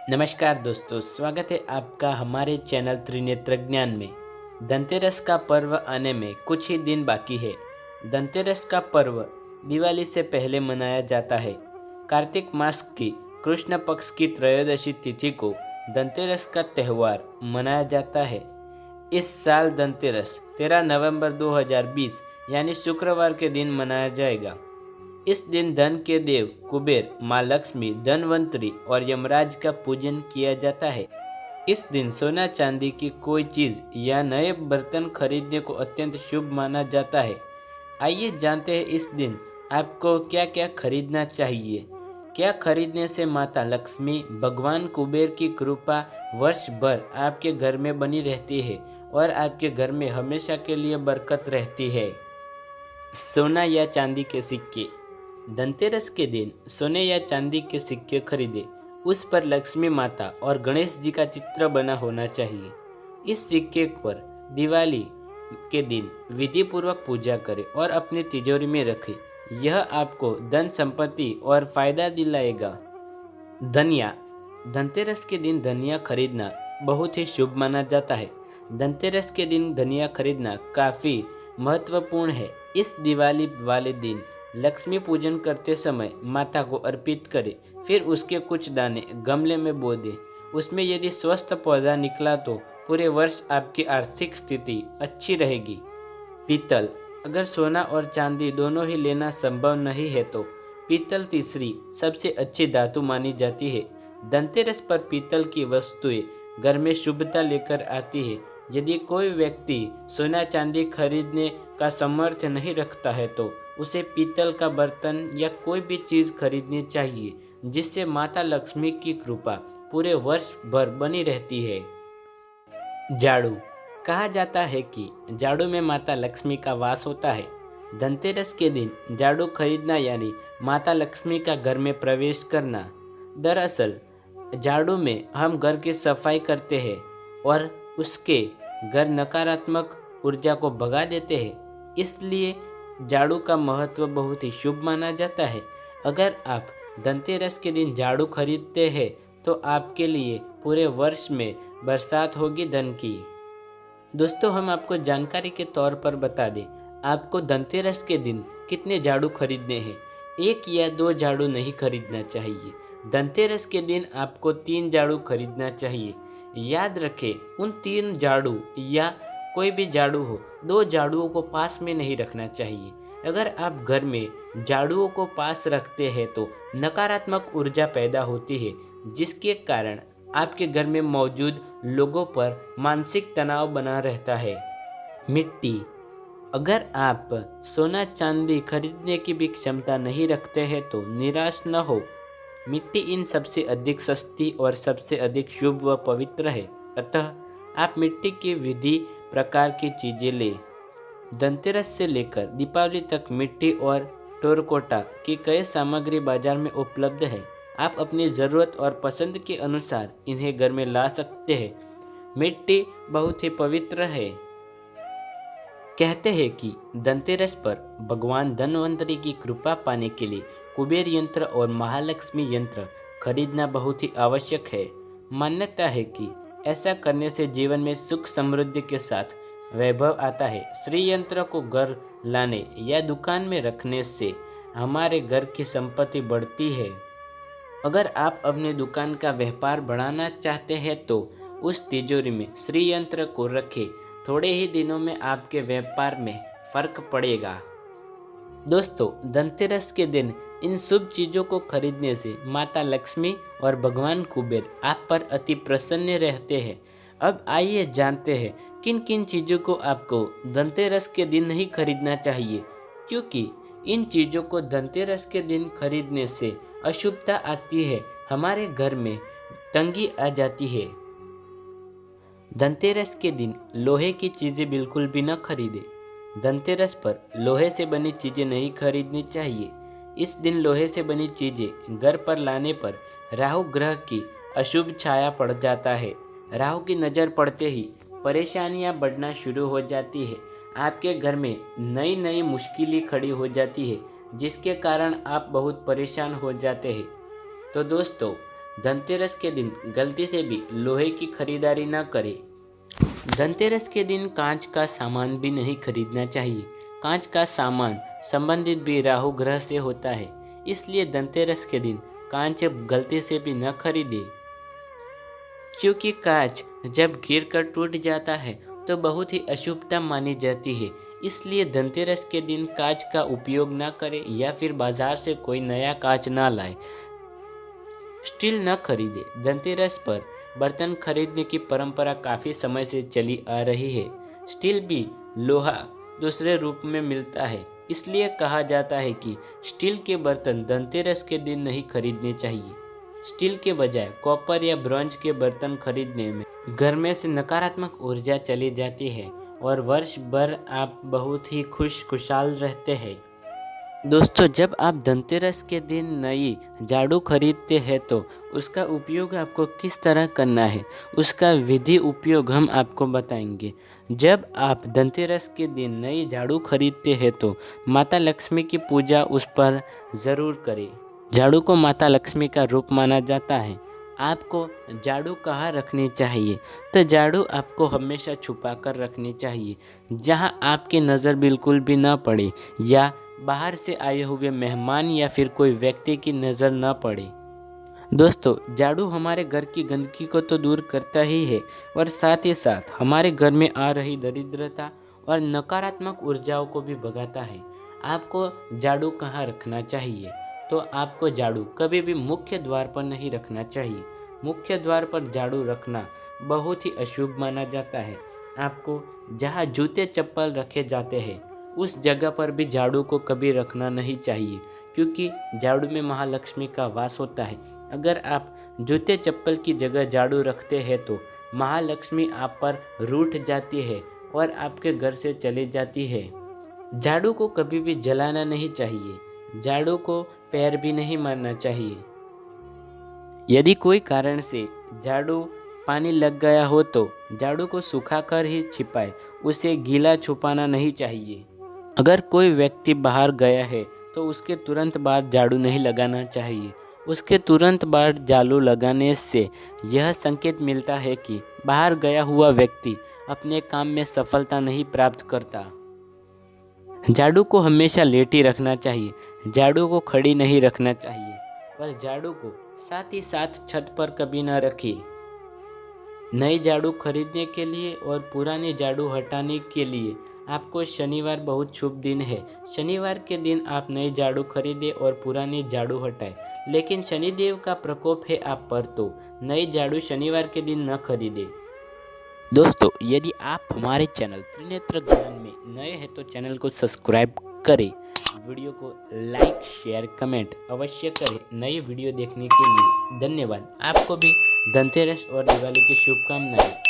नमस्कार दोस्तों, स्वागत है आपका हमारे चैनल त्रिनेत्र ज्ञान में। धनतेरस का पर्व आने में कुछ ही दिन बाकी है। धनतेरस का पर्व दिवाली से पहले मनाया जाता है। कार्तिक मास की कृष्ण पक्ष की त्रयोदशी तिथि को धनतेरस का त्यौहार मनाया जाता है। इस साल धनतेरस 13 नवंबर 2020 यानी शुक्रवार के दिन मनाया जाएगा। इस दिन धन के देव कुबेर, माँ लक्ष्मी, धनवंतरी और यमराज का पूजन किया जाता है। इस दिन सोना चांदी की कोई चीज़ या नए बर्तन खरीदने को अत्यंत शुभ माना जाता है। आइए जानते हैं इस दिन आपको क्या क्या खरीदना चाहिए। क्या खरीदने से माता लक्ष्मी, भगवान कुबेर की कृपा वर्ष भर आपके घर में बनी रहती है और आपके घर में हमेशा के लिए बरकत रहती है। सोना या चांदी के सिक्के। धनतेरस के दिन सोने या चांदी के सिक्के खरीदें। उस पर लक्ष्मी माता और गणेश जी का चित्र बना होना चाहिए। इस सिक्के पर दिवाली के दिन विधि पूर्वक पूजा करें और अपनी तिजोरी में रखें। यह आपको धन संपत्ति और फायदा दिलाएगा। धनिया। धनतेरस के दिन धनिया खरीदना बहुत ही शुभ माना जाता है। धनतेरस के दिन धनिया खरीदना काफ़ी महत्वपूर्ण है। इस दिवाली वाले दिन लक्ष्मी पूजन करते समय माता को अर्पित करें, फिर उसके कुछ दाने गमले में बो दें। उसमें यदि स्वस्थ पौधा निकला तो पूरे वर्ष आपकी आर्थिक स्थिति अच्छी रहेगी। पीतल। अगर सोना और चांदी दोनों ही लेना संभव नहीं है तो पीतल तीसरी सबसे अच्छी धातु मानी जाती है। धनतेरस पर पीतल की वस्तुएं घर में शुभता लेकर आती है। यदि कोई व्यक्ति सोना चांदी खरीदने का सामर्थ्य नहीं रखता है तो उसे पीतल का बर्तन या कोई भी चीज़ खरीदनी चाहिए, जिससे माता लक्ष्मी की कृपा पूरे वर्ष भर बनी रहती है। झाड़ू। कहा जाता है कि झाड़ू में माता लक्ष्मी का वास होता है। धनतेरस के दिन झाड़ू खरीदना यानी माता लक्ष्मी का घर में प्रवेश करना। दरअसल झाड़ू में हम घर की सफाई करते हैं और उसके घर नकारात्मक ऊर्जा को भगा देते हैं, इसलिए झाड़ू का महत्व बहुत ही शुभ माना जाता है। अगर आप धनतेरस के दिन झाड़ू खरीदते हैं तो आपके लिए पूरे वर्ष में बरसात होगी धन की। दोस्तों, हम आपको जानकारी के तौर पर बता दें, आपको धनतेरस के दिन कितने झाड़ू खरीदने हैं। 1 या 2 झाड़ू नहीं खरीदना चाहिए। धनतेरस के दिन आपको 3 झाड़ू खरीदना चाहिए। याद रखें, उन 3 झाड़ू या कोई भी झाड़ू हो, 2 झाड़ुओं को पास में नहीं रखना चाहिए। अगर आप घर में झाड़ुओं को पास रखते हैं तो नकारात्मक ऊर्जा पैदा होती है, जिसके कारण आपके घर में मौजूद लोगों पर मानसिक तनाव बना रहता है। मिट्टी। अगर आप सोना चांदी खरीदने की भी क्षमता नहीं रखते हैं तो निराश न हो। मिट्टी इन सबसे अधिक सस्ती और सबसे अधिक शुभ व पवित्र है, अतः आप मिट्टी की विधि प्रकार की चीज़ें लें। धनतेरस से लेकर दीपावली तक मिट्टी और टेराकोटा की कई सामग्री बाजार में उपलब्ध है। आप अपनी ज़रूरत और पसंद के अनुसार इन्हें घर में ला सकते हैं। मिट्टी बहुत ही पवित्र है। कहते हैं कि धनतेरस पर भगवान धनवंतरी की कृपा पाने के लिए कुबेर यंत्र और महालक्ष्मी यंत्र खरीदना बहुत ही आवश्यक है। मान्यता है कि ऐसा करने से जीवन में सुख समृद्धि के साथ वैभव आता है। श्री यंत्र को घर लाने या दुकान में रखने से हमारे घर की संपत्ति बढ़ती है। अगर आप अपने दुकान का व्यापार बढ़ाना चाहते हैं तो उस तिजोरी में श्री यंत्र को रखें। थोड़े ही दिनों में आपके व्यापार में फर्क पड़ेगा। दोस्तों, धनतेरस के दिन इन शुभ चीज़ों को खरीदने से माता लक्ष्मी और भगवान कुबेर आप पर अति प्रसन्न रहते हैं। अब आइए जानते हैं किन किन चीज़ों को आपको धनतेरस के दिन नहीं खरीदना चाहिए, क्योंकि इन चीज़ों को धनतेरस के दिन खरीदने से अशुभता आती है, हमारे घर में तंगी आ जाती है। धनतेरस के दिन लोहे की चीज़ें बिल्कुल भी न खरीदें। धनतेरस पर लोहे से बनी चीज़ें नहीं खरीदनी चाहिए। इस दिन लोहे से बनी चीज़ें घर पर लाने पर राहु ग्रह की अशुभ छाया पड़ जाता है। राहु की नज़र पड़ते ही परेशानियां बढ़ना शुरू हो जाती है। आपके घर में नई नई मुश्किलें खड़ी हो जाती है, जिसके कारण आप बहुत परेशान हो जाते हैं। तो दोस्तों, धनतेरस के दिन गलती से भी लोहे की खरीदारी न करें। धनतेरस के दिन कांच का सामान भी नहीं खरीदना चाहिए। कांच का सामान संबंधित भी राहु ग्रह से होता है, इसलिए धनतेरस के दिन कांच गलती से भी न खरीदें, क्योंकि कांच जब गिरकर टूट जाता है तो बहुत ही अशुभता मानी जाती है। इसलिए धनतेरस के दिन कांच का उपयोग न करें या फिर बाजार से कोई नया कांच ना लाएं। स्टील न खरीदे। धनतेरस पर बर्तन खरीदने की परंपरा काफ़ी समय से चली आ रही है। स्टील भी लोहा दूसरे रूप में मिलता है, इसलिए कहा जाता है कि स्टील के बर्तन धनतेरस के दिन नहीं खरीदने चाहिए। स्टील के बजाय कॉपर या ब्रॉन्ज के बर्तन खरीदने में घर में से नकारात्मक ऊर्जा चली जाती है और वर्ष भर आप बहुत ही खुशहाल रहते हैं। दोस्तों, जब आप धनतेरस के दिन नई झाड़ू खरीदते हैं तो उसका उपयोग आपको किस तरह करना है, उसका विधि उपयोग हम आपको बताएंगे। जब आप धनतेरस के दिन नई झाड़ू खरीदते हैं तो माता लक्ष्मी की पूजा उस पर ज़रूर करें। झाड़ू को माता लक्ष्मी का रूप माना जाता है। आपको झाड़ू कहाँ रखनी चाहिए, तो झाड़ू आपको हमेशा छुपा कर रखनी चाहिए, जहाँ आपकी नज़र बिल्कुल भी ना पड़े या बाहर से आए हुए मेहमान या फिर कोई व्यक्ति की नज़र न पड़े। दोस्तों, झाड़ू हमारे घर की गंदगी को तो दूर करता ही है और साथ ही साथ हमारे घर में आ रही दरिद्रता और नकारात्मक ऊर्जाओं को भी भगाता है। आपको झाड़ू कहाँ रखना चाहिए, तो आपको झाड़ू कभी भी मुख्य द्वार पर नहीं रखना चाहिए। मुख्य द्वार पर झाड़ू रखना बहुत ही अशुभ माना जाता है। आपको जहाँ जूते चप्पल रखे जाते हैं उस जगह पर भी झाड़ू को कभी रखना नहीं चाहिए, क्योंकि झाड़ू में महालक्ष्मी का वास होता है। अगर आप जूते चप्पल की जगह झाड़ू रखते हैं तो महालक्ष्मी आप पर रूठ जाती है और आपके घर से चली जाती है। झाड़ू को कभी भी जलाना नहीं चाहिए। झाड़ू को पैर भी नहीं मारना चाहिए। यदि कोई कारण से झाड़ू पानी लग गया हो तो झाड़ू को सुखाकर ही छिपाएं, उसे गीला छुपाना नहीं चाहिए। अगर कोई व्यक्ति बाहर गया है तो उसके तुरंत बाद झाड़ू नहीं लगाना चाहिए। उसके तुरंत बाद झाड़ू लगाने से यह संकेत मिलता है कि बाहर गया हुआ व्यक्ति अपने काम में सफलता नहीं प्राप्त करता। झाड़ू को हमेशा लेटी रखना चाहिए। झाड़ू को खड़ी नहीं रखना चाहिए और झाड़ू को साथ ही साथ छत पर कभी न रखिए। नई झाड़ू खरीदने के लिए और पुरानी झाड़ू हटाने के लिए आपको शनिवार बहुत शुभ दिन है। शनिवार के दिन आप नई झाड़ू खरीदें और पुरानी झाड़ू हटाएं। लेकिन शनिदेव का प्रकोप है आप पर, तो नई झाड़ू शनिवार के दिन न खरीदें। दोस्तों, यदि आप हमारे चैनल त्रिनेत्र ज्ञान में नए हैं तो चैनल को सब्सक्राइब करें, वीडियो को लाइक शेयर कमेंट अवश्य करें। नई वीडियो देखने के लिए धन्यवाद। आपको भी धनतेरस और दिवाली की शुभकामनाएं।